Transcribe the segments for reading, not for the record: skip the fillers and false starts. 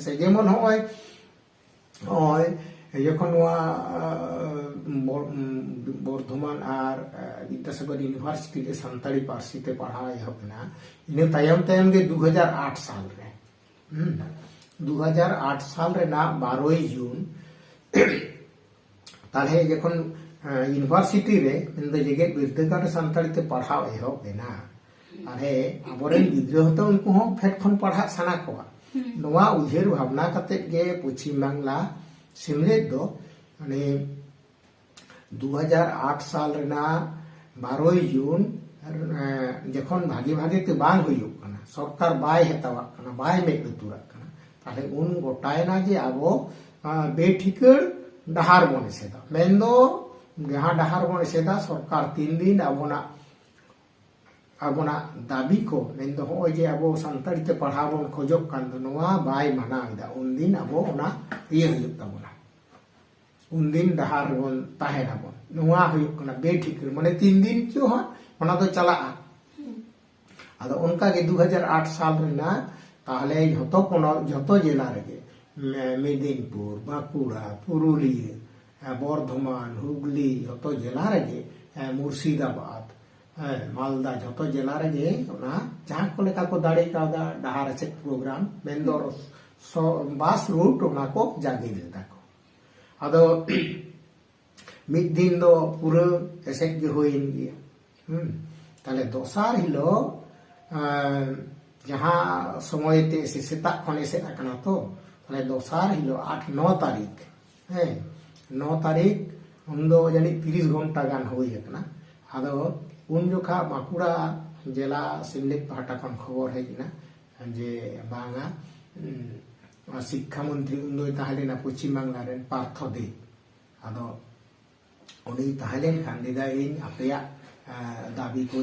से जेमन होय होय যখন বর্ধমান আর বিদ্যাসাগর ইউনিভার্সিটি রে সান্তাড়ি পার্সিতে পড়াওয়া এহব না ইনে তায়ম তায়ম গে 2008 সাল রে 2008 সাল রে না 12 জুন তাহলে যখন ইউনিভার্সিটি রে ইন্দে জেগে বিদ্যাগার সান্তাড়িতে পড়াওয়া এহব না আরে আবরেন গিদ্রে হতো উনকু হো ফেট খন পড়া সানা কোয়া নোয়া উইহের ভাবনা কাতে গে পশ্চিম বাংলা सिमलेट दो माने 2008 साल रेना 12 जून जखन भागी भागी ते बांग हुयुक कना सरकार बाय हेतावा कना बाय मेक तुरा कना ताले उन गोटायना जे आबो बेठिकड़ डहार बने सेदा मेंदो जहां डहार बने सेदा सरकार 3 दिन आबोना दाबी को मेंदो हो जे आबो संताड़ी ते पढ़ाबोन खोजोक कान नोवा बाय मानाविदा उन दिन आबो ओना ये हुयुक ताबोना उन दिन डहार बन ताहेनाबोन नोवा हुयुक कना बेठिकड़ माने 3 दिन चो हा ओना तो चला आदो उनका के 2008 साल रेना ताहले जतो जिला रेगे मेदिनीपुर बांकुड़ा पुरुलिया बर्धमान हुगली जतो जिला रेगे मुर्शिदाबाद मालदा जतो जिला रेगे ओना जहां को लेका को दाड़ी कादा डहार से प्रोग्राम मेंदोर बास रूट ओना को जागी देता को आदो मिद दिन दो पूरा ऐसे के होइन गया ताले दोसार हिलो जहां समय ते सेता खने से आकना तो ताले दोसार हिलो 8-9 तारीख 9 तारीख हम दो जानी 30 घंटा गान होई एकना आदो उन जोखा बांकुड़ा जिला सिमलेट पाटा खन खबर हेजना जे बांगा शिक्षा मंत्री उन दो ताहलेना पश्चिम बांगला रेन पार्थ दे आदो उनी ताहलेन खान दिदा इन आपेया दाबी को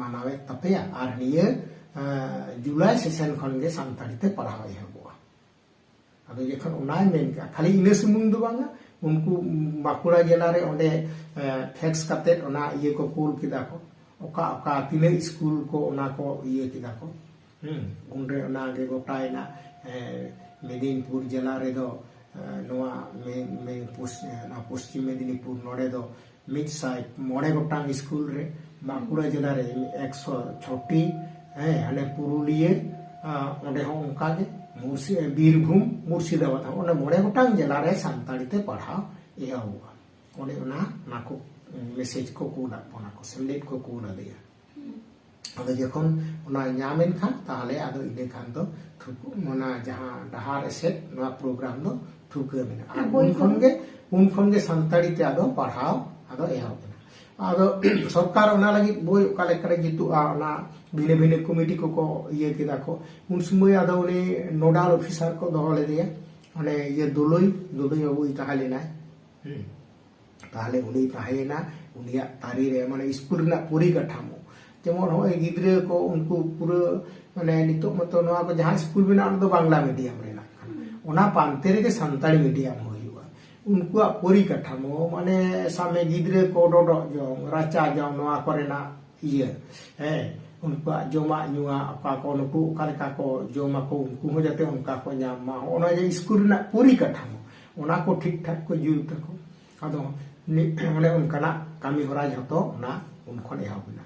मानावे तपेया आर निये जुलाई सेशन खन गे सानताड़ी ते पढ़ावे हबो आदो जखन उनाय मेन का खाली इने सुमुंग दो बांगा उनको बांकुड़ा जिला रे ओंडे फैक्स काते ओना ये को कूल किदा को ओका ओका तिने स्कूल को ओना को ये किदा को उनरे ओना गे गोटायना मेदिनीपुर जिला रे दो नोआ में पश्चिम मेदिनीपुर नोडे दो मिड साइड मोड़े गोटांग स्कूल रे बांकुड़ा जिला रे 106टी हाने पुरुलिया ओंडे हो उनका गे बीरभूम मुर्शिदाबाद ओने मोड़े गोटांग जिला रे सानताड़ी ते पढ़ाओ एहुआ ओने ओना नाको मेसेज को कूला पोना को सिमलेट को कूला दिया आदो जखन ओना ᱧᱟᱢᱮᱱ खान ताहले आदो इने खान दो थुकु मोना जहां डहार से नवा प्रोग्राम दो थुके मेना उन खन गे सानताड़ी ते आदो पढ़ाओ आदो एहुआ आदो सरकार ओना लगी बोय ओकाले करे जितुआ ओना भिने भिने कमिटी को ये किदा को उन समय आदो उनी नोडाल ऑफिसर को दोले दिया ओने ये दुलई बाबू ताहलेना ताहले उनी ताहेना उनिया तारी रे माने स्कूल ना पूरी कठामो जेमन होय गिद्रे को उनको पूरा माने नितो मतो नवा को जहां स्कूल बिना दो बांग्ला मीडियम रे ना ओना पांते रे के संताली मीडियम होयुआ उनको पूरी कठामो माने सामे गिद्रे को डोडो जो राचा जो नवा करेना ये उनको जोमा नुआ का को नुकु कालेका को जोमा को उनको हो जाते उनका को जामा ओना जे स्कूल ना पूरी कठामो ओना को ठीक ठाक को जुत को आदो माने उनका कामी होरा जतो ना उनको एहबना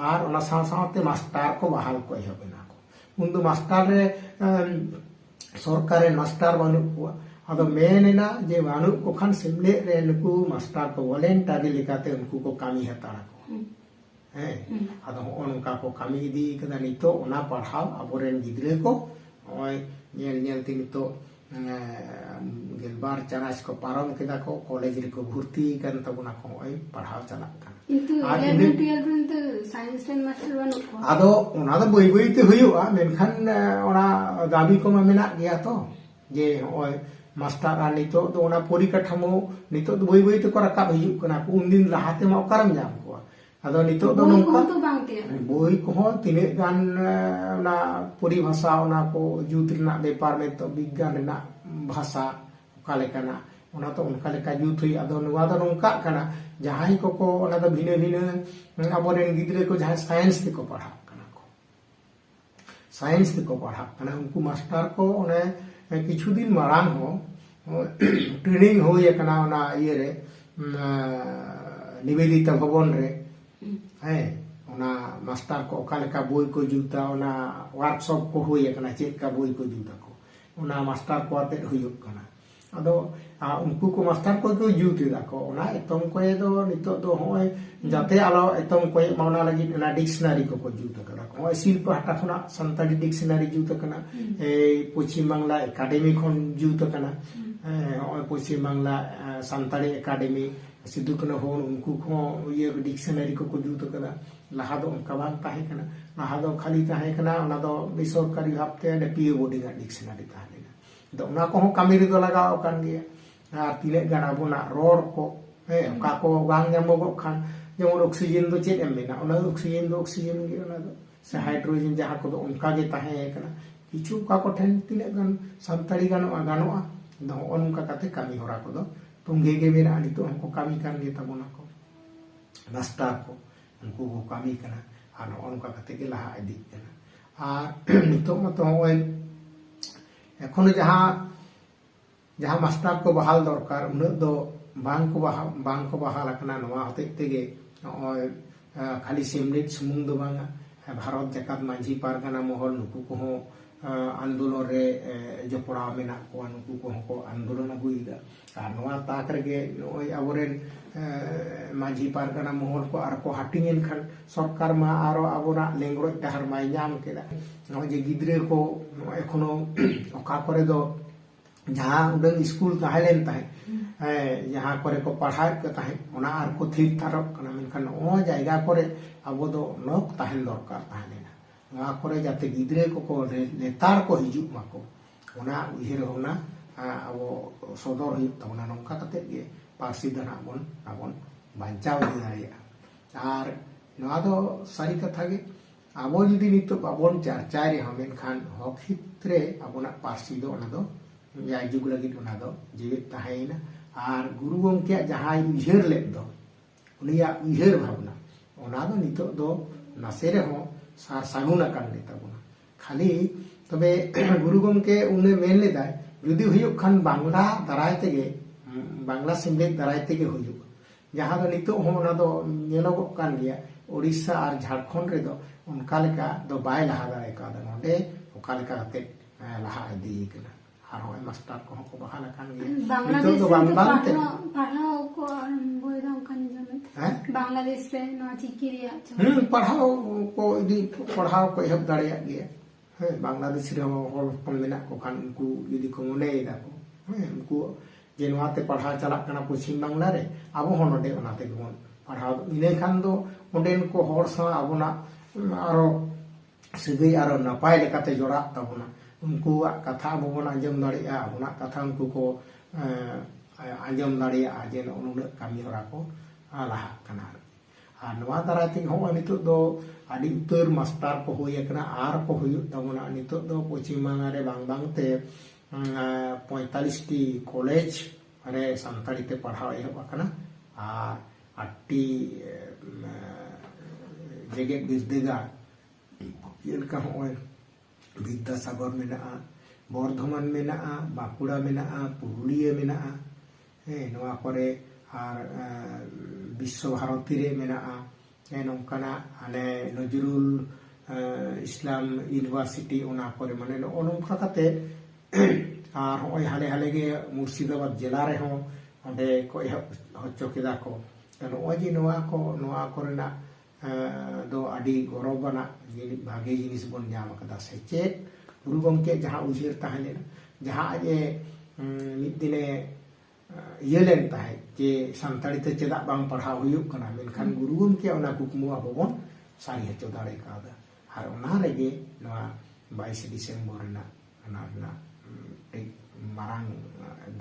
आर ओना साथे मास्टर को बहाल को एहबना को उन दो मास्टर रे सरकार मास्टर बानु को आदो मेनना जे बानु को खान सिमले रे नुकु मास्टर को वॉलंटरी लेकाते उनको को कामी हतारा को आदो उनका को कामी दी कदा नितो ओना पढ़ाओ अबोरेन गिद्रे को ओय नेल नेल तिनितो गेलबार चारास को पारम केदा को कॉलेज रे को भर्ती कन तबना को ओय पढ़ाओ चला किंतु 11 12 रन तो साइंस टेन मास्टर बनो को आदो ओना दो बई बई ते हुयुआ मेनखान ओना दाबी को मेना गया तो जे ओय मास्टर आ नितो तो ओना पूरी कठमो नितो दो बई बई ते को रकाब हिजु कना को उन दिन लाहाते मा करम जाम को आदो नितो दो नोका तो बांगते बोई को तिने गान ना पूरी भाषा ओना को जुत रना व्यापार में तो विज्ञान ना भाषा काले कना ओना तो उनका लेका जुत हुई आदो नुवा दो नोका कना जहां को ओना दो भिने भिने अबोरेन गिद्रे को जहां साइंस ते को पढ़ा कना को साइंस ते को पढ़ा कना उनको मास्टर को ओने किछु दिन मारांग हो ट्रेनिंग हुई एकना ओना इये रे निवेदिता भवन रे हैं ओना मास्टर को ओका लेका बोई को जुता ओना वर्कशॉप को हुई एकना चेक का बोई को जुता को ओना मास्टर को आते हुयुक कना अदो उनको को मास्टर को जुते दाको ओना एतम को दो नितो दो होय जाते आलो एतम को मावना लगी ना डिक्शनारी को जुते कना होय शिल्प हटा खना संताली डिक्शनारी जुते कना ए पश्चिम बांग्ला एकाडेमी खन जुते कना होय पश्चिम बांग्ला संताली एकाडेमी सिद्धू कना हो उनको को ये डिक्शनारी को जुते कना लाहा दो उनका बांग ताहे कना लाहा दो खाली ताहे कना ओना दो बेसरकारी भाबते पीओ बोर्डिंग डिक्शनारी ताहे तो उना को कमी रे लगाव कान गया और तिने गान आबोना रोड को का को बांग जामोगो खान जेमन ऑक्सीजन दो चेत एम मेना ओना ऑक्सीजन गे ओना दो से हाइड्रोजन जहां को उनका गे ताहे कना किछु का को ठेन तिने गान संताली गानोआ दो उनका काते कमी होरा को दो तुंगे गे बेरा नितो हमको कमी कान गे तबोना को मास्टर को उनको को कमी कना और उनका काते के लहा इदी कना और नितो मतो होय एखोनो जहाँ मास्टर को बहाल दरकार उन दो बांग को बहाल करना नवा हते तेगे खाली सेमलेट सुमुंग दो बांगा भारत जाकात मांझी पारगाना महल नुकु को आंदोलन रे जपड़ा मेना को नुकु को आंदोलन अगुईदा और नवा ताक रेगे नोय अबोरेन मांझी पारगाना महल को आर को हाटिंगेन खान सरकार मा आरो आबोरा लेंग्रोज डाहर माय नाम केदा नोय जे गिद्रे को एखोनो ओका करे दो जहाँ उडंग स्कूल ताहेलेन ताहे जहाँ करे को पढ़ाई को ताहे ओना आर को थिर थारक कना मेनखान ओ जायगा करे आबो दो नक ताहेन दरकार ताहेलेना नोआ करे जाते गिद्रे को लेतार को हिजुक माको ओना उइहेर होना आबो सदर हुयुक ताबोना नोंका काते गे पारसी दाना आबोन बांचाव दाड़ेया आर नोआ दो सारी कथा गे आबो जुदी नितो बाबोन चर्चा रे मेनखान हक हित्रे आबोना पारसी दो ओना दो जायजुग लगी ओना दो जीवित ताहेना और गुरु गंके जहां उइहेर लेद दो उनिया उइहेर भावना ओना दो नितो दो नासे रे हो सार सागुना कान लेताबोना खाली तबे गुरु गंके उन्हें मेन लेदा जुदी हुयुक खान बांग्ला दाराय तेगे बांग्ला सिमलेट दाराय तेगे हुयुक जहां दो नितो हो ओना दो नेलोगो कान गया ओडिशा और झारखंड रे दो उनका लेका दो बाय लहा दाड़े का नोंडे ओका लेका ते लहा इदी कना और होय मास्टर को बहाल कान गया बांग्लादेश तो बांगते पढ़ाओ को बोयदाम कान जमे बांग्लादेश रे नो चिकिरिया पढ़ाओ को इदी पढ़ाओ को एहब दाड़े गया है बांग्लादेश रे होल पन मेना को खान उनको यदि को मने दा को उनको जे नोआते पढ़ा चला कना पश्चिम बांग्ला रे आबो होनडे ओनाते गमन पढ़ाओ इने खान दो ओडेन को होर सा आबोना आरो सिगई आरो नपाय लेकाते जोड़ा ताबोना उनको कथा बन आंजम दाड़ेया अबना कथा उनको को आंजम दाड़ेया जे उनुन कमी हरा को लहा कना और नवा दाराय ते हो नितो दो आदि उतर मास्टर को होय कना आर को होय तबना नितो दो पश्चिम बांग्ला रे बांगते 45 टी कॉलेज रे संताली ते पढ़ाव एहब कना और 8टी जेगेट बिरदेगार जेलका होय विद्यासागर मेना बर्धमान मेना बाकुड़ा मेना पुरुलिया मेना नवा करे और विश्व भारती रे मेना नौकाना आले नजरुल इस्लाम यूनिवर्सिटी ओना करे माने नौका काते और होय हाले हाले गे मुर्शिदाबाद जिला रे हो ओंडे को हच्चो केदा को नोय जे नोआ कोरेना दो आदि गौरवना भागे जिनिस बन जाम कदा सेचेत गुरु गंके जहां उजिर ताहेलेना जहां जे मिद दिने इयलेन ताहे जे संताली ते चेदा बांग पढ़ाव हुयुक कना मेनखान गुरु गंके ओना कुकमु आबोबन सारी हचो दाड़े कादा और ओना रेगे नोआ 22 डिसेम्बर ना ओना ना एक मारांग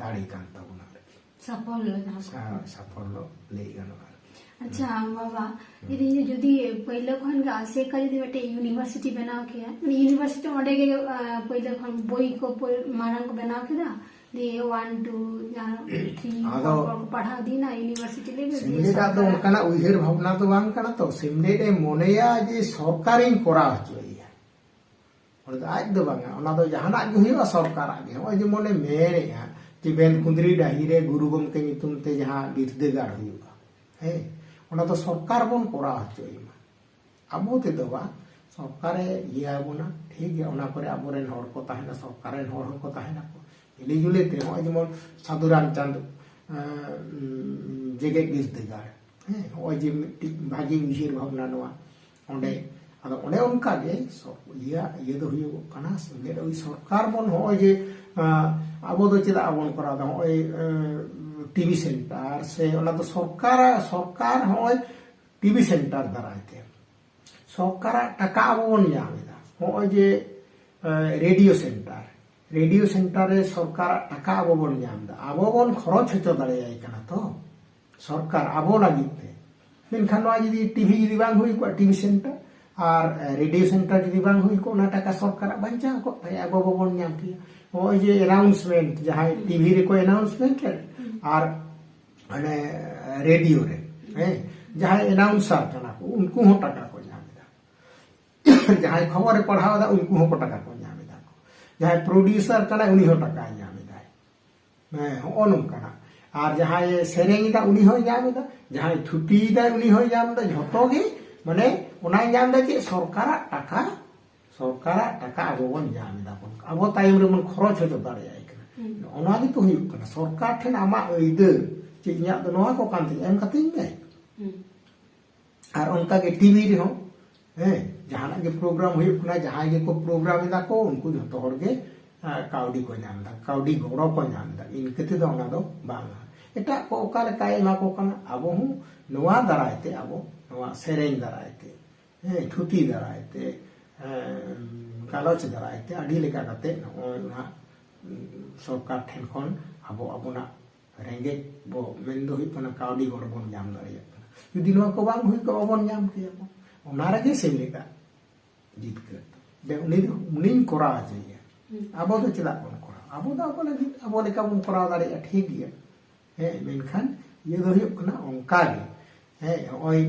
दाड़े कान ताबोना सफल ले गनो अच्छा बाबा यदि जुदी पहले खन से का यदि बेटे यूनिवर्सिटी बनाओ के यूनिवर्सिटी ओडे के पहले खन बोई को मारंग को बनाओ के दा दे 1 2 3 पढ़ा दी ना यूनिवर्सिटी ले सिमले का तो उनका ना उइहेर भावना तो बांग कना तो सिमले रे मोनेया जे सरकारिन कोरा हचोइया ᱚᱸᱰᱮ ᱫᱚ ᱟᱡ ᱫᱚ ᱵᱟᱝᱟ, ᱚᱱᱟ ᱫᱚ ᱡᱟᱦᱟᱱᱟᱜ ᱜᱮ ᱦᱩᱭᱩᱜᱼᱟ ᱥᱚᱨᱠᱟᱨᱟᱜ ᱜᱮ᱾ ᱱᱚᱜᱼᱚᱭ ᱡᱮᱢᱚᱱᱮ ᱢᱮᱱᱮᱜᱼᱟ ᱡᱮ ᱵᱮᱱ ᱠᱩᱸᱫᱽᱨᱤ ᱰᱟᱹᱦᱤ ᱨᱮ ᱜᱩᱨᱩ ᱜᱚᱢᱠᱮ ᱧᱩᱛᱩᱢ ᱛᱮ ᱡᱟᱦᱟᱸ ᱵᱤᱨᱫᱟᱹᱜᱟᱲ ᱦᱩᱭᱩᱜᱼᱟ, ᱦᱮᱸ, ᱚᱱᱟ ᱫᱚ ᱥᱚᱨᱠᱟᱨ ᱵᱚᱱ ᱠᱚᱨᱟᱣ ᱦᱚᱪᱚᱭ ᱢᱟ, ᱟᱵᱚ ᱛᱮᱫᱚ ᱵᱟᱝ, ᱥᱚᱨᱠᱟᱨᱮ ᱤᱭᱟᱹ ᱟᱵᱚᱱᱟ, ᱴᱷᱤᱠ ᱜᱮᱭᱟ, ᱚᱱᱟ ᱠᱚᱨᱮ ᱟᱵᱚᱨᱮᱱ ᱦᱚᱲ ᱠᱚ ᱛᱟᱦᱮᱱᱟ, ᱥᱚᱨᱠᱟর ᱨᱮᱱ ᱦᱚᱲ ᱦᱚᱸᱠᱚ ᱛᱟᱦᱮᱱᱟᱠᱚ ᱢᱤᱞᱤ ᱡᱩᱞᱤ ᱛᱮ। ᱱᱚᱜᱼᱚᱭ ᱡᱮᱢᱚᱱ ᱥᱟᱹᱫᱷᱩ ᱨᱟᱢᱪᱟᱸᱫᱽ ᱡᱮᱜᱮᱫ ᱵᱤᱨᱫᱟᱹᱜᱟᱲ, ᱦᱮᱸ, ᱱᱚᱜᱼᱚᱭ ᱡᱮ ᱢᱤᱫᱴᱤᱡ ᱵᱷᱟᱜᱤ ᱩᱭᱦᱟᱹᱨ ᱵᱷᱟᱵᱽᱱᱟ ᱱᱚᱣᱟ ᱚᱸᱰᱮ, ᱟᱫᱚ ᱚᱱᱮ ᱚᱱᱠᱟᱜᱮ ᱤᱭᱟᱹ ᱫᱚ ᱦᱩᱭᱩᱜᱚᱜ ᱠᱟᱱᱟ ᱳই ᱥᱚᱨᱠᱟর ᱵᱚᱱ ᱱᱚᱜᱼᱚᱭ ᱡᱮ ᱟᱵᱚ ᱫᱚ ᱪᱮᱫᱟᱜ ᱵᱚᱱ ᱠᱚᱨᱟᱣᱫᱟ, ᱱᱚᱜᱼᱚᱭ টিভি সেন্টার সে ওনা তো সরকার হয় টিভি সেন্টার দাঁড়াইতে সরকার টাকা আবো বন ᱧᱟᱢᱮᱫᱟ, ᱱᱚᱜᱼᱚᱭ ᱡᱮ রেডিও সেন্টারে সরকার টাকা আবো বন ᱧᱟᱢᱫᱟ, আবো বন খরচ হচᱚ দাঁড়াᱭᱟᱭ ᱠᱟᱱᱟ ᱛᱚ সরকার আবো ᱞᱟᱹᱜᱤᱫ ᱛᱮ। ᱢᱮᱱᱠᱷᱟᱱ ᱱᱚᱣᱟ ᱡᱩᱫᱤ টিভি ᱡᱩᱫᱤ ᱵᱟᱝ ᱦᱩᱭ ᱠᱚᱜᱼᱟ টিভি সেন্টার আর রেডিও সেন্টার যদি বাং হুই কো, ᱚᱱᱟ টাকা সরকারাᱜ বাঁচাও ᱠᱚᱜ ᱛᱟᱭᱟ, ᱟᱵᱚ ᱵᱟᱵᱚᱱ ᱧᱟᱢ ᱠᱮᱭᱟ। ᱱᱚᱜᱼᱚᱭ ᱡᱮ অ্যানাউন্সমেন্ট ᱡᱟᱦᱟᱸᱭ টিভি ᱨᱮᱠᱚ অ্যানাউন্সমেন্ট আর মানে রেডিও রে, হ্যাঁ, ᱡᱟᱦᱟᱸᱭ অ্যানাউন্সার ᱠᱟᱱᱟ ᱠᱚ ᱩᱱᱠᱩ ᱦᱚᱸ ᱴᱟকা ᱠᱚ ᱧᱟᱢᱮᱫᱟ, ᱡᱟᱦᱟᱸᱭ ᱠᱷᱚᱵᱚᱨᱮ ᱯᱟᱲᱦᱟᱣᱫᱟ ᱩᱱᱠᱩ ᱦᱚᱸ ᱴᱟকা ᱠᱚ ᱧᱟᱢᱮᱫᱟ, ᱡᱟᱦᱟᱸᱭ ᱯᱨᱚᱰᱤউসার ᱠᱟᱱᱟᱭ ᱩᱱᱤ ᱦᱚᱸ ᱴᱟᱠᱟᱭ ᱧᱟᱢᱮᱫᱟᱭ, ᱦᱮᱸ, ᱦᱚᱸᱜᱼᱚ ᱱᱚᱝᱠᱟᱱᱟᱜ। ᱟᱨ ᱡᱟᱦᱟᱸᱭ ᱥᱮᱨᱮᱧᱮᱫᱟ ᱩᱱᱤ ᱦᱚᱸᱭ ᱧᱟᱢᱮᱫᱟ, ᱡᱟᱦᱟᱸᱭ ᱛᱷᱩᱛᱤᱭᱮᱫᱟᱭ ᱩᱱᱤ ᱦᱚᱸᱭ ᱧᱟᱢᱮᱫᱟ, ᱡᱷᱚᱛᱚ ᱜᱮ ᱢᱟᱱᱮ ᱚᱱᱟᱭ ᱧᱟᱢᱫᱟ ᱪᱮᱫ ᱥᱚᱨᱠᱟᱨᱟᱜ ᱴᱟকা ᱟᱵᱚ ᱵᱚᱱ ᱧᱟᱢᱮᱫᱟ ᱵᱚᱱ, ᱟᱵᱚ ᱛᱟᱭᱚᱢ ᱨᱮᱵᱚᱱ ᱠᱷᱚᱨᱚᱪ ᱦᱚᱪᱚ ᱫᱟᱲᱮᱭᱟᱭ ᱠᱟᱱᱟ। ᱚᱱᱟ ᱜᱮᱛᱚ ᱦᱩᱭᱩᱜ ᱠᱟᱱᱟ ᱥᱚᱨᱠᱟর ᱴᱷᱮᱱ ᱟᱢᱟᱜ ᱟᱹᱭᱫᱟᱹᱨ ᱪᱮ ᱤᱧᱟᱹᱜ ᱫᱚ ᱱᱚᱣᱟ ᱠᱚ ᱠᱟᱱ ᱛᱤᱧᱟ ᱮᱢ ᱠᱟᱛᱤᱧ ᱢᱮ। আর অনকাগে টিভি ᱨᱮᱦᱚᱸ, ᱦᱮᱸ, ᱡᱟᱦᱟᱱᱟᱜ ᱜᱮ ᱯᱨᱳᱜᱨᱟᱢ ᱦᱩᱭᱩᱜ ᱠᱟᱱᱟ, ᱡᱟᱦᱟᱸᱭ ᱜᱮᱠᱚ ᱯᱨᱳᱜᱨᱟᱢ ᱮᱫᱟ ᱠᱚ ᱩᱱᱠᱩ ᱡᱷᱚᱛᱚ ᱦᱚᱲ ᱜᱮ ᱠᱟᱹᱣᱰᱤ ᱠᱚ ᱧᱟᱢᱫᱟ, ᱠᱟᱹᱣᱰᱤ ᱜᱚᱲᱚ ᱠᱚ ᱧᱟᱢᱫᱟ। ᱤᱱᱠᱟᱹ ᱛᱮᱫᱚ ᱚᱱᱟ ᱫᱚ ᱵᱟᱝᱟ, ᱮᱴᱟᱜ ᱠᱚ ᱚᱠᱟ ᱞᱮᱠᱟᱭ ᱮᱢᱟ ᱠᱚ ᱠᱟᱱᱟ, ᱟᱵᱚ ᱦᱚᱸ ᱱᱚᱣᱟ ᱫᱟᱨᱟᱭ ᱛᱮ, ᱟᱵᱚ ᱱᱚᱣᱟ ᱥᱮᱨᱮᱧ ᱫᱟᱨᱟᱭ ᱛᱮ, ᱦᱮᱸ, ᱛᱷᱩᱛᱤ ᱫᱟᱨᱟᱭ ᱛᱮ, ᱜᱟᱞᱚᱪ ᱫᱟᱨᱟᱭ ᱛᱮ, ᱟᱹᱰᱤ ᱞᱮᱠᱟ ᱠᱟᱛᱮ ᱱᱚᱜᱼᱚᱭ ᱱᱚᱣᱟ ᱥᱚᱨᱠᱟর ᱴᱷᱮᱱ ᱠᱷᱚᱱ ᱟᱵᱚᱱᱟᱜ ᱨᱮᱸᱜᱮᱡ ᱵᱚ ᱢᱮᱱᱫᱚ ᱦᱩᱭᱩᱜ ᱠᱟᱱᱟ ᱠᱟᱹᱣᱰᱤ ᱜᱚᱲᱚ ᱵᱚᱱ ᱧᱟᱢ ᱫᱟᱲᱮᱭᱟᱜ ᱠᱟᱱᱟ। ᱡᱩᱫᱤ ᱱᱚᱣᱟ ᱠᱚ ᱵᱟᱝ ᱦᱩᱭ ᱠᱚᱜᱼᱟ ᱵᱟᱵᱚᱱ ᱧᱟᱢ ᱠᱮᱭᱟ ᱵᱚᱱ। ᱚᱱᱟ ᱨᱮᱜᱮ ᱥᱮᱢᱞᱮᱫᱟᱜ ᱡᱤᱛᱠᱟᱹᱨ ᱫᱚ ᱩᱱᱤᱧ ᱠᱚᱨᱟᱣ ᱦᱚᱪᱚᱭᱮᱭᱟ, ᱟᱵᱚ ᱫᱚ ᱪᱮᱫᱟᱜ ᱵᱚᱱ ᱠᱚᱨᱟᱣᱟ, ᱟᱵᱚ ᱫᱚ ᱟᱵᱚ ᱞᱟᱹᱜᱤᱫ ᱟᱵᱚ ᱞᱮᱠᱟ ᱵᱚᱱ ᱠᱚᱨᱟᱣ ᱫᱟᱲᱮᱭᱟᱜᱼᱟ, ᱴᱷᱤᱠ ᱜᱮᱭᱟ, ᱦᱮᱸ, ᱢᱮᱱᱠᱷᱟᱱ ᱤᱭᱟᱹ ᱫᱚ ᱦᱩᱭᱩᱜ ᱠᱟᱱᱟ ᱚᱱᱠᱟᱜᱮ, ᱦᱮᱸ, ᱱᱚᱜᱼᱚᱭ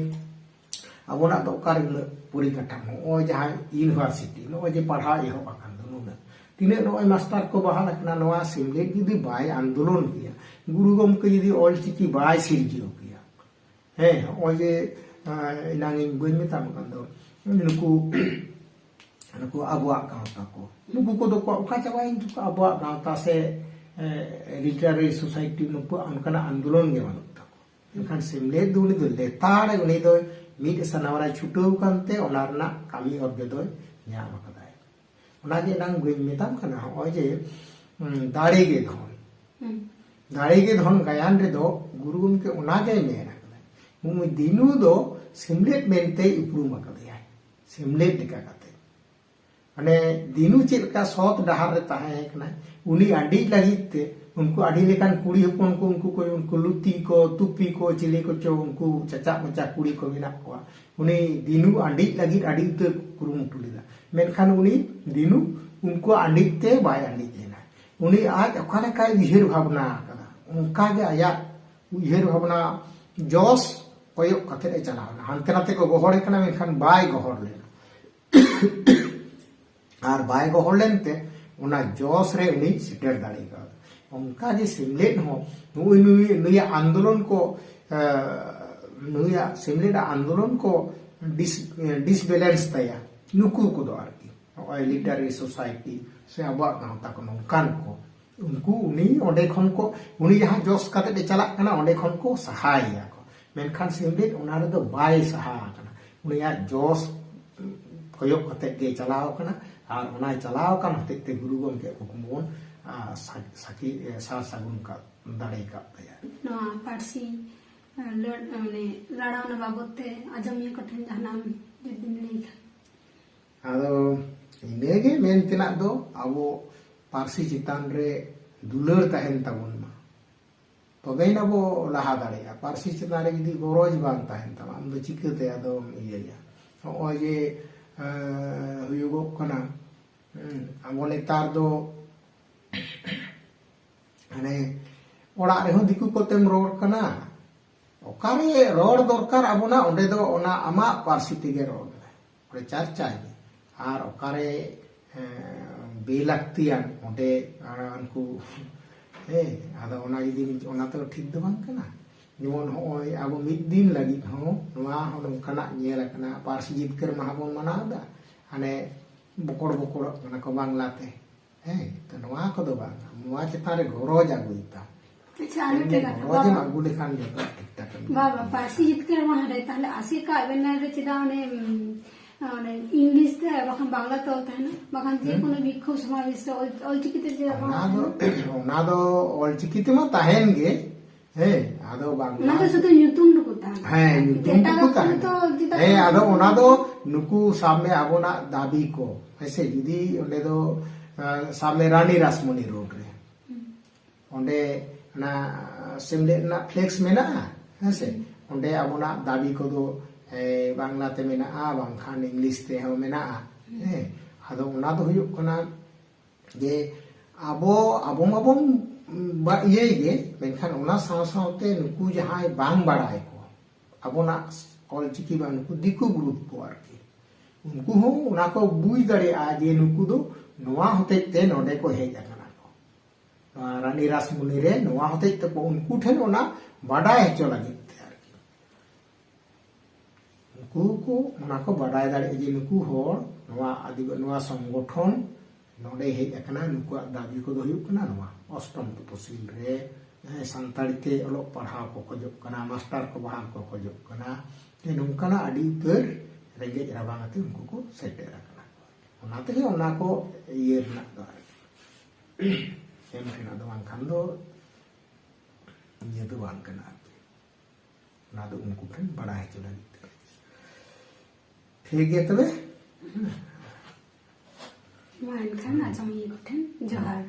ᱟᱵᱚᱱᱟᱜ ᱫᱚ ᱚᱠᱟᱨᱮ ᱩᱱᱟᱹᱜ ᱯᱚᱨᱤᱠᱟᱴᱷᱟᱢᱳ, ᱱᱚᱜᱼᱚᱭ ᱡᱟᱦᱟᱸ ᱤᱭᱩᱱᱤᱵᱷᱟর্সিটি ᱱᱚᱜᱼᱚᱭ ᱡᱮ ᱯᱟᱲᱦᱟᱣ ᱮᱦᱚᱵ ᱟᱠᱟᱱ ᱫᱚ ᱱᱩᱱᱟᱹᱜ ᱛᱤᱱᱟᱹᱜ ᱱᱚᱜᱼᱚᱭ ᱢᱟস্টার ᱠᱚ ᱵᱟᱦᱟᱞ ᱟᱠᱟᱱᱟ, ᱱᱚᱣᱟ ᱥᱮᱢᱞᱮᱫ ᱡᱩᱫᱤ ᱵᱟᱭ ᱟᱱᱫᱳᱞᱚᱱ ᱠᱮᱭᱟ, ᱜᱩᱨᱩ ᱜᱚᱢᱠᱮ ᱡᱩᱫᱤ ᱚᱞᱪᱤᱠᱤ ᱵᱟᱭ ᱥᱤᱨᱡᱟᱹᱣ ᱠᱮᱭᱟ, ᱦᱮᱸ, ᱱᱚᱜᱼᱚᱭ ᱡᱮ ᱮᱱᱟᱝᱤᱧ ᱵᱟᱹᱧ ᱢᱮᱛᱟᱢ ᱠᱟᱱ ᱫᱚ ᱱᱩᱠᱩ ᱟᱵᱚᱣᱟᱜ ᱜᱟᱶᱛᱟ ᱠᱚ, ᱱᱩᱠᱩ ᱠᱚᱫᱚ ᱠᱚ ᱚᱠᱟ ᱪᱟᱵᱟᱭᱮᱱ ᱪᱚ ᱟᱵᱚᱣᱟᱜ ᱜᱟᱶᱛᱟ ᱥᱮ ᱞᱤᱴᱟᱨᱟরি ᱥᱳᱥᱟᱭᱴᱤ, ᱱᱩᱠᱩᱣᱟᱜ ᱚᱱᱠᱟᱱᱟᱜ ᱟᱱᱫᱳᱞᱚᱱ ᱜᱮ ᱵᱟᱹᱱᱩᱜ ᱛᱟᱠᱚ। ᱮᱱᱠᱷᱟᱱ ᱥᱮᱢᱞᱮᱫ ᱫᱚ ᱩᱱᱤ ᱫᱚ ᱞᱮᱛᱟᱲ, ᱩᱱꯤ ᱫᱚ ᱢᱤᱫ ᱥᱟᱱᱟᱣᱟᱨᱟᱭ ᱪᱷᱩᱴᱟᱹᱣ ᱠᱟᱱᱛᱮ ᱚᱱᱟ ᱨᱮᱱᱟᱜ ᱠᱟᱹᱢᱤ ᱚᱨᱡᱚ ᱫᱚᱭ ᱧᱟᱢ ᱟᱠᱟᱫᱟᱭ। ᱚᱱᱟᱜᱮ ᱮᱱᱟᱝ ᱵᱟᱹᱧ ᱢᱮᱛᱟᱢ ᱠᱟᱱᱟ, ᱱᱚᱜᱼᱚᱭ ᱡᱮ ᱫᱟᱲᱮ ᱜᱮ ᱫᱷᱚᱱ, ᱫᱟᱲᱮ ᱜᱮ ᱫᱷᱚᱱ ᱜᱟᱭᱟᱱ ᱨᱮᱫᱚ ᱜᱩᱨᱩ ᱜᱚᱢᱠᱮ ᱚᱱᱟᱜᱮ ᱢᱮᱱ ᱟᱠᱟᱫᱟᱭ। ᱱᱩᱭ ᱫᱤᱱᱩ ᱫᱚ ᱥᱮᱢᱞᱮᱫ ᱢᱮᱱᱛᱮ ᱩᱯᱨᱩᱢ ᱟᱠᱟᱫᱮᱭᱟᱭ, ᱥᱮᱢᱞᱮᱫ ᱞᱮᱠᱟ ᱠᱟᱛᱮ, ᱢᱟᱱᱮ ᱫᱤᱱᱩ ᱪᱮᱫ ᱞᱮᱠᱟ ᱥᱚᱛ ᱰᱟᱦᱟᱨ ᱨᱮ ᱛᱟᱦᱮᱸ ᱠᱟᱱᱟᱭ, ᱩᱱᱤ ᱟᱹᱰᱤ ᱞᱟᱹᱜᱤᱫ ᱛᱮ ᱩᱱᱠᱩ ᱟᱹᱰᱤ ᱞᱮᱠᱟᱱ ᱠᱩᱲᱤ ᱦᱚᱯᱚᱱ ᱠᱚ, ᱩᱱᱠᱩ ᱞᱩᱛᱤ ko ᱛᱩᱯᱤ ko ᱪᱤᱞᱤ ᱠᱚᱪᱚ ᱩᱱᱠᱩ ᱪᱟᱪᱟᱜ ᱢᱟᱪᱟ ᱠᱩᱲᱤ ᱠᱚ ᱢᱮᱱᱟᱜ ᱠᱚᱣᱟ, ᱩᱱᱤ ᱫᱤᱱᱩ ᱟᱸᱰᱤᱡ ᱞᱟᱹᱜᱤᱫ ᱟᱹᱰᱤ ᱩᱛᱟᱹᱨ ᱠᱩᱨᱩᱢᱩᱴᱩ ᱞᱮᱫᱟ। ᱢᱮᱱᱠᱷᱟᱱ ᱩᱱᱤ ᱫᱤᱱᱩ ᱩᱱᱠᱩ ᱟᱸᱰᱤᱡ ᱛᱮ ᱵᱟᱭ ᱟᱸᱰᱤᱡ ᱞᱮᱱᱟ, ᱩᱱᱤ ᱟᱡ ᱚᱠᱟ ᱞᱮᱠᱟᱭ ᱩᱭᱦᱟᱹᱨ ᱵᱷᱟᱵᱽᱱᱟ ᱟᱠᱟᱫᱟ ᱚᱱᱠᱟᱜᱮ ᱟᱭᱟᱜ ᱩᱭᱦᱟᱹᱨ ᱵᱷᱟᱵᱽᱱᱟ ᱡᱚᱥ ᱠᱚᱭᱚᱜ ᱠᱟᱛᱮ ᱮ ᱪᱟᱞᱟᱣᱱᱟ। ᱦᱟᱱᱛᱮ ᱱᱟᱛᱮ ᱠᱚ ᱜᱚᱦᱚᱲᱮ ᱠᱟᱱᱟ, ᱢᱮᱱᱠᱷᱟन ᱵᱟᱭ ᱜᱚᱦᱚᱲ ᱞᱮᱱᱟ। আর বাই গহর লেনতে ওনা জস রে উনি সেটের দাঁড়িয়ে গেল। অনকাগে সেমলেদ হো নুইয়া আন্দোলন কো নুইয়া সেমলেদ আন্দোলন কো ডিসব্যালেন্স তায়া নুকু কো দো আর কি ওই লিটারি সোসাইটি সে আবহাওয়া গাঁওতা কো নংকান কো उनको उनी ओंडे खन को उनी जहां जोस काते दे चला कना ओंडे खन को सहायया को मेनखान सेमलेद ओना रे दो बाय सहा कना उनिया जोस कोयक काते गे चलाव कना আর ওনায় চালাও কান হতে গুরু গমকে কুকুমন সাকি সার সাগুন কা দাঁড়াই কা তায়া নয়া পার্সি মানে রাড়াওনা বাবদতে আজমিয়া কঠেন জাহানাম যদি ᱞᱟᱹᱭ ᱠᱷᱟᱱ ᱟᱫᱚ ᱤᱱᱟᱹᱜᱮ ᱢᱮᱱ ᱛᱮᱱᱟᱜ ᱫᱚ ᱟᱵᱚ ᱯᱟᱹᱨᱥᱤ ᱪᱮᱛᱟᱱ ᱨᱮ ᱫᱩᱞᱟᱹᱲ ᱛᱟᱦᱮᱱ ᱛᱟᱵᱚᱱ ᱢᱟ ᱛᱚᱵᱮ ᱟᱵᱚ ᱞᱟᱦᱟ ᱫᱟᱲᱮᱭᱟᱜᱼᱟ। ᱯᱟᱹᱨᱥᱤ ᱪᱮᱛᱟᱱ ᱨᱮ ᱡᱩᱫᱤ ᱜᱚᱨᱚᱡ ᱵᱟᱝ ᱛᱟᱦᱮᱱ ᱛᱟᱢᱟ ᱟᱢ ᱫᱚ ᱪᱤᱠᱟᱹᱛᱮ ᱟᱫᱚᱢ ᱤᱭᱟᱹᱭᱟ। ᱱᱚᱜᱼᱚᱭ ᱡᱮ ᱦᱩᱭᱩᱜᱚᱜ ᱠᱟᱱᱟ ᱟᱵᱚ ᱱᱮᱛᱟᱨ ᱫᱚ ᱢᱟᱱᱮ ᱚᱲᱟᱜ ᱨᱮᱦᱚᱸ ᱫᱤᱠᱩ ᱠᱚᱛᱮᱢ ᱨᱚᱲ ᱠᱟᱱᱟ, ᱚᱠᱟᱨᱮ ᱨᱚᱲ ᱫᱚᱨᱠᱟর ᱟᱵᱚᱱᱟ ᱚᱸᱰᱮ ᱫᱚ ᱚᱱᱟ ᱟᱢᱟᱜ ᱯᱟᱹᱨᱥᱤ ᱛᱮᱜᱮ ᱨᱚᱲ ᱢᱮ, ᱚᱸᱰᱮ ᱪᱟᱨᱪᱟᱭ ᱢᱮ। ᱟᱨ ᱚᱠᱟᱨᱮ बेलाक्तियान ओंडे उनको आदो ओना जुदी ओना तो ठीक दो बांग कना जेमन होय अब मिद दिन लगी हो नोआ नोंकाना नेल कना पारसी जितकर माहा बोन मनावदा हाने बकोड़ बकोड़ कना को बांग्लाते तो नोआ को दो बांग नोआ चेतान रे गरज आगुइता अच्छा आलो टेका गरज आगु लेखान जतो ठीक ठाक बाबा पारसी जितकर माहा रे ताहले आसिका बेना रे चिदा ओने इंग्लिश ते बखान बांग्ला तो होता है ना बखान जे कोनो विक्षोभ समावेश ऑलचिकिते चिदा ओना दो ऑलचिकिते मा ताहेन गे आदो बांग्ला ना तो सुतो ᱧᱩᱛᱩᱢ नुको ता ᱧᱩᱛᱩᱢ नुको ता आदो ओना दो नुकु सामने आबोना दाबी को ऐसे जुदी ओंडे दो सामने रानी रासमणी रोड रे ओंडे ना सेमले ना फ्लेक्स मेना ऐसे ओंडे आबोना दाबी को दो बांग्ला ते मेना बांखान इंग्लिश ते हो मेना आदो ओना दो हुयुक कना जे आबो आबो माबो ये गे मेनखान ओना साव सावते नुकु जहाय बांग बाड़ाय को आबोना ऑलचिकी बा नुकु दिकु ग्रुप को आरकी उनको हो ओना को बुझ दड़ेआ जे नुकु दो नोआ होते ते नोडे को हेज आकना को रानी रासमुनि रे नोआ होते ते को उनको ठेन ओना बाड़ाय हेचो लगी ते आरकी उनको को ओना को बाड़ाय दड़े जे नुकु होड़ नोआ आदि नोआ संगठन नोडे हेज आकना नुकु दाबी को दो हुयुक कना नोआ अष्टम तपसिल रे सानताड़ी ते अलोक पढ़ाव को खोजोग कना मास्टर को बहाल को खोजोग कना नोंकाना आदि उतर रेंगेज राबांग आते उनको को सेटेर आकना ओनाते गे ओना को इये रना दो एम रना दो बांखान दो ये दो बांग कना ओना दो उनको ठन बड़ा है चला ठीक है तबे मान खान आजम ये ठन जोहार